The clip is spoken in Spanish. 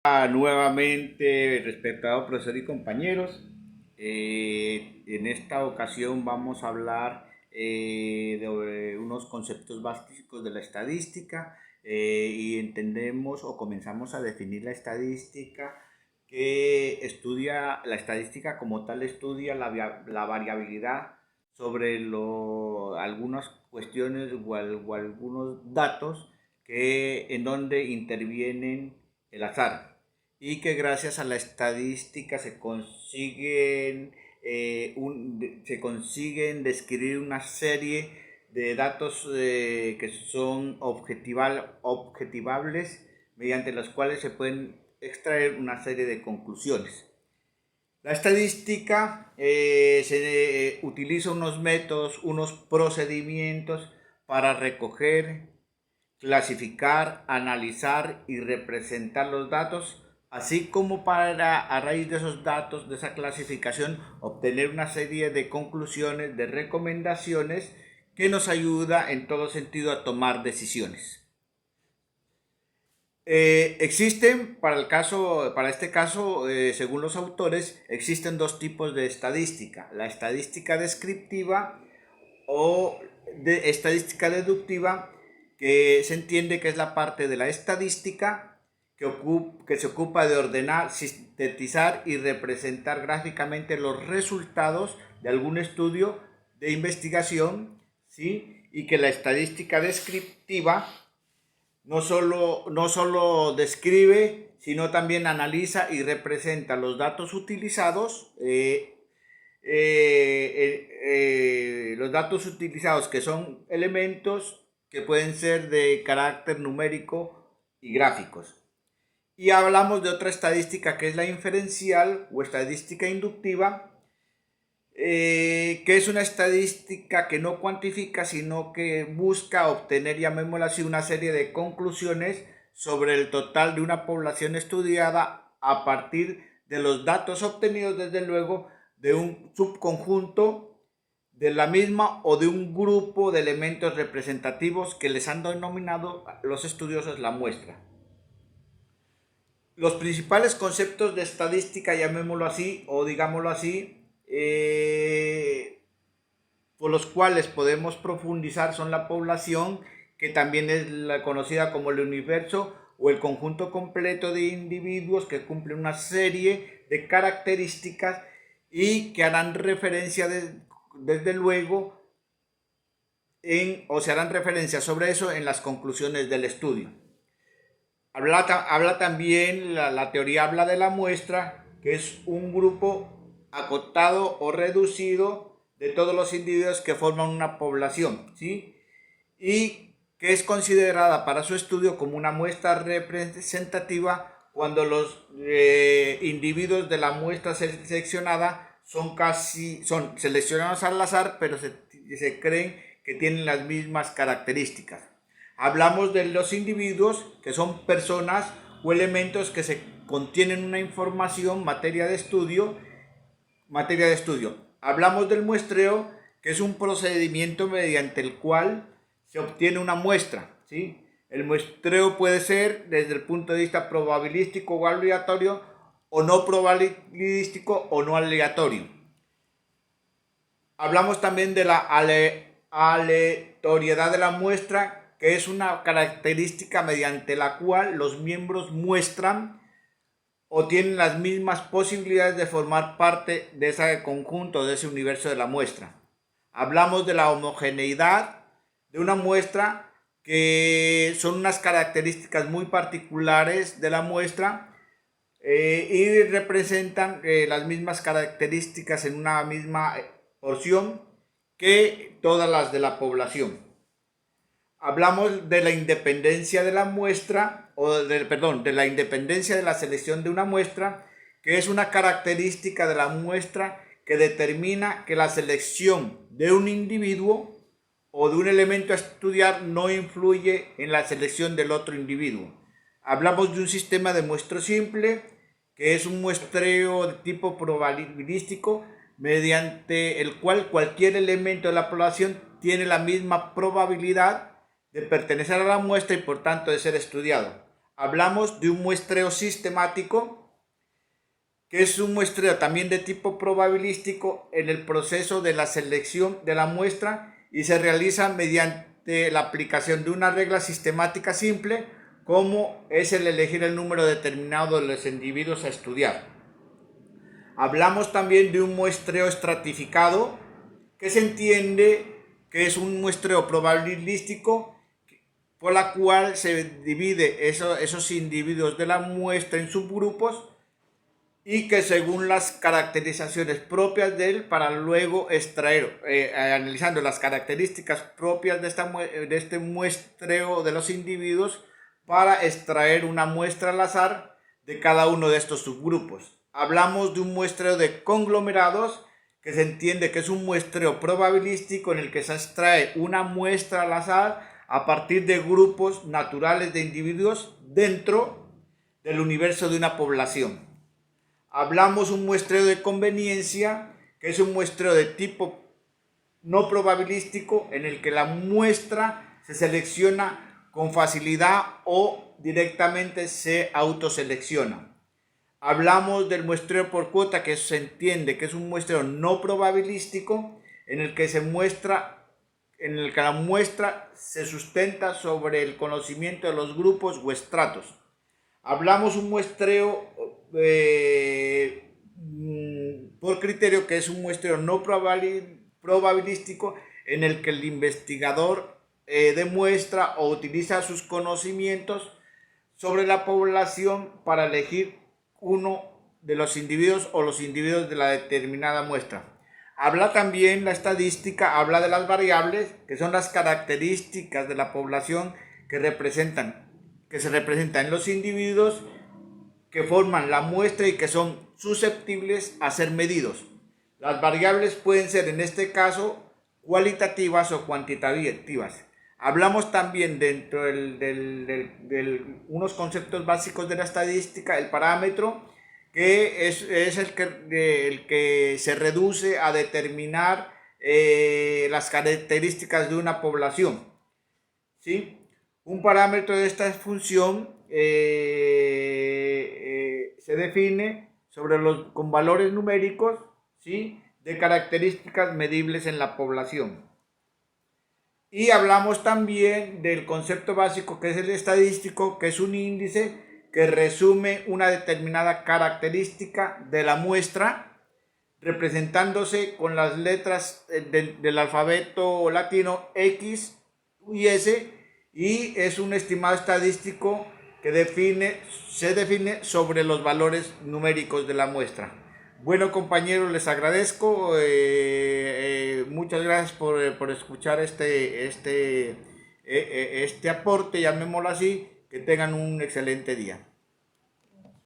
Nuevamente, respetado profesor y compañeros, en esta ocasión vamos a hablar de unos conceptos básicos de la estadística y entendemos o comenzamos a definir la estadística que estudia, la estadística como tal estudia la variabilidad sobre algunas cuestiones o algunos datos en donde intervienen el azar y que gracias a la estadística se consiguen describir una serie de datos que son objetivables mediante los cuales se pueden extraer una serie de conclusiones. La estadística se utiliza unos métodos, unos procedimientos para recoger, clasificar, analizar y representar los datos, así como para, a raíz de esos datos, de esa clasificación, obtener una serie de conclusiones, de recomendaciones que nos ayuda en todo sentido a tomar decisiones. Para este caso, según los autores, existen dos tipos de estadística: la estadística descriptiva o de estadística deductiva, que se entiende que es la parte de la estadística que se ocupa de ordenar, sintetizar y representar gráficamente los resultados de algún estudio de investigación, ¿sí? Y que la estadística descriptiva no solo describe, sino también analiza y representa los datos utilizados, que son elementos que pueden ser de carácter numérico y gráficos. Y hablamos de otra estadística que es la inferencial o estadística inductiva, que es una estadística que no cuantifica, sino que busca obtener, llamémoslo así, una serie de conclusiones sobre el total de una población estudiada a partir de los datos obtenidos, desde luego, de un subconjunto de la misma o de un grupo de elementos representativos que les han denominado los estudiosos la muestra. Los principales conceptos de estadística, llamémoslo así, o digámoslo así, por los cuales podemos profundizar son la población, que también es la conocida como el universo o el conjunto completo de individuos que cumplen una serie de características y que harán referencia desde luego o se harán referencia sobre eso en las conclusiones del estudio. Habla también, la teoría habla de la muestra, que es un grupo acotado o reducido de todos los individuos que forman una población, ¿sí? Y que es considerada para su estudio como una muestra representativa cuando los individuos de la muestra seleccionada son seleccionados al azar, pero se creen que tienen las mismas características. Hablamos de los individuos, que son personas o elementos que contienen una información, materia de estudio. Hablamos del muestreo, que es un procedimiento mediante el cual se obtiene una muestra, ¿sí? El muestreo puede ser desde el punto de vista probabilístico o aleatorio, o no probabilístico o no aleatorio. Hablamos también de la aleatoriedad de la muestra, que es una característica mediante la cual los miembros muestran o tienen las mismas posibilidades de formar parte de ese conjunto, de ese universo de la muestra. Hablamos de la homogeneidad de una muestra, que son unas características muy particulares de la muestra y representan las mismas características en una misma porción que todas las de la población. Hablamos de la independencia de la muestra, de la independencia de la selección de una muestra, que es una característica de la muestra que determina que la selección de un individuo o de un elemento a estudiar no influye en la selección del otro individuo. Hablamos de un sistema de muestreo simple, que es un muestreo de tipo probabilístico, mediante el cual cualquier elemento de la población tiene la misma probabilidad de pertenecer a la muestra y por tanto de ser estudiado. Hablamos de un muestreo sistemático, que es un muestreo también de tipo probabilístico en el proceso de la selección de la muestra y se realiza mediante la aplicación de una regla sistemática simple, como es el elegir el número determinado de los individuos a estudiar. Hablamos también de un muestreo estratificado, que se entiende que es un muestreo probabilístico por la cual se divide esos individuos de la muestra en subgrupos y que según las caracterizaciones propias de él, para luego extraer, analizando las características propias de este muestreo de los individuos, para extraer una muestra al azar de cada uno de estos subgrupos. Hablamos de un muestreo de conglomerados, que se entiende que es un muestreo probabilístico en el que se extrae una muestra al azar a partir de grupos naturales de individuos dentro del universo de una población. Hablamos un muestreo de conveniencia, que es un muestreo de tipo no probabilístico en el que la muestra se selecciona con facilidad o directamente se autoselecciona. Hablamos del muestreo por cuota, que se entiende que es un muestreo no probabilístico en el que la muestra se sustenta sobre el conocimiento de los grupos o estratos. Hablamos un muestreo por criterio, que es un muestreo no probabilístico en el que el investigador demuestra o utiliza sus conocimientos sobre la población para elegir uno de los individuos o los individuos de la determinada muestra. Habla también la estadística, habla de las variables, que son las características de la población que se representan en los individuos que forman la muestra y que son susceptibles a ser medidos. Las variables pueden ser, en este caso, cualitativas o cuantitativas. Hablamos también dentro de unos conceptos básicos de la estadística, el parámetro, que es el que se reduce a determinar las características de una población, ¿sí? Un parámetro de esta función se define con valores numéricos, ¿sí?, de características medibles en la población. Y hablamos también del concepto básico, que es el estadístico, que es un índice que resume una determinada característica de la muestra, representándose con las letras del alfabeto latino X y S, y es un estimado estadístico que se define sobre los valores numéricos de la muestra. Bueno, compañeros, les agradezco, muchas gracias por escuchar este aporte, llamémoslo así. Que tengan un excelente día.